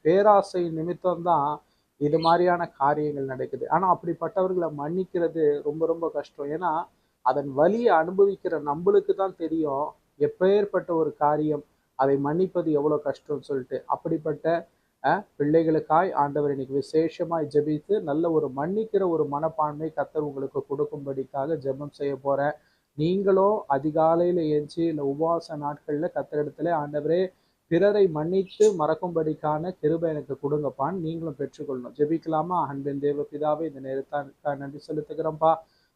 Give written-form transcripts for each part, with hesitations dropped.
பேராசை நிமித்தம் தான் இது மாதிரியான காரியங்கள் நடக்குது. ஆனா அப்படிப்பட்டவர்களை மன்னிக்கிறது ரொம்ப ரொம்ப கஷ்டம். ஏன்னா அதன் வலியை அனுபவிக்கிற நம்மளுக்கு தான் தெரியும் எப்பேற்பட்ட ஒரு காரியம், அதை மன்னிப்பது எவ்வளவு கஷ்டம்னு சொல்லிட்டு. அப்படிப்பட்ட பிள்ளைகளுக்காய் ஆண்டவர் இன்னைக்கு விசேஷமாய் ஜெபித்து நல்ல ஒரு மன்னிக்கிற ஒரு மனப்பான்மை கர்த்தர் உங்களுக்கு கொடுக்கும்படிக்காக ஜெபம் செய்ய போறேன். நீங்களும் அதிகாலையில எந்திச்சு இந்த உபவாச நாட்கள்ல கர்த்தரிடத்துல ஆண்டவரே பிறரை மன்னித்து மறக்கும்படிக்கான கிருபை எனக்கு கொடுங்கப்பான்னு நீங்களும் பெற்றுக்கொள்ளணும். ஜெபிக்கலாமா? அன்பின் தேவ பிதாவே, இந்த நேரத்தானுக்காக நன்றி செலுத்துகிறோம்ப்பா.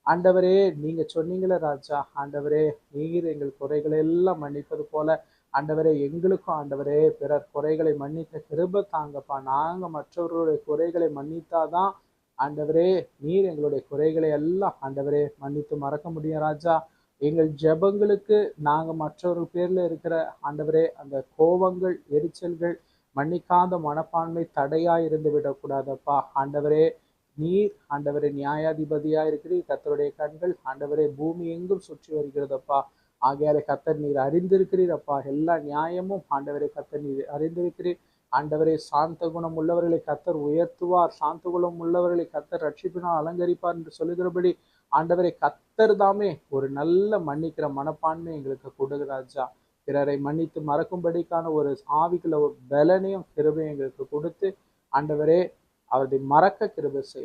ஆண்டவரே, நீங்க சொன்னீங்களே ராஜா, ஆண்டவரே நீர் எங்கள் குறைகளை எல்லாம் மன்னிப்பது போல ஆண்டவரே எங்களுக்கும் ஆண்டவரே பிறர் குறைகளை மன்னிக்க கிருபை தாங்கப்பா. நாங்க மற்றவர்களுடைய குறைகளை மன்னித்தாதான் ஆண்டவரே நீர் எங்களுடைய குறைகளை எல்லாம் ஆண்டவரே மன்னித்து மறக்க முடியும் ராஜா. எங்கள் ஜெபங்களுக்கு நாங்க மற்றவர்கள் பேர்ல இருக்கிற ஆண்டவரே அந்த கோபங்கள், எரிச்சல்கள், மன்னிக்காத மனப்பான்மை தடையா இருந்து விடக்கூடாதப்பா. ஆண்டவரே நீர் ஆண்டவரே நியாயாதிபதியா இருக்கிறீர். கர்த்தருடைய கண்கள் ஆண்டவரே பூமி எங்கும் சுற்றி வருகிறதப்பா. ஆகையாலே கர்த்தர் நீர் அறிந்திருக்கிறீர் அப்பா. எல்லா நியாயமும் ஆண்டவரே கர்த்தர் நீர் அறிந்திருக்கிறீர். ஆண்டவரே சாந்த குணம் உள்ளவர்களை கர்த்தர் உயர்த்துவார், சாந்த குணம் உள்ளவர்களை கர்த்தர் ரட்சிப்பினால் அலங்கரிப்பார் என்று சொல்லுகிறபடி ஆண்டவரை கர்த்தர் தாமே ஒரு நல்ல மன்னிக்கிற மனப்பான்மை எங்களுக்கு கொடுங்க ராஜா. பிறரை மன்னித்து மறக்கும்படிக்கான ஒரு ஆவிக்குள்ள ஒரு பலனையும் கிருபையும் எங்களுக்கு கொடுத்து ஆண்டவரே அவரை மறக்க கிருபை செய்யும்.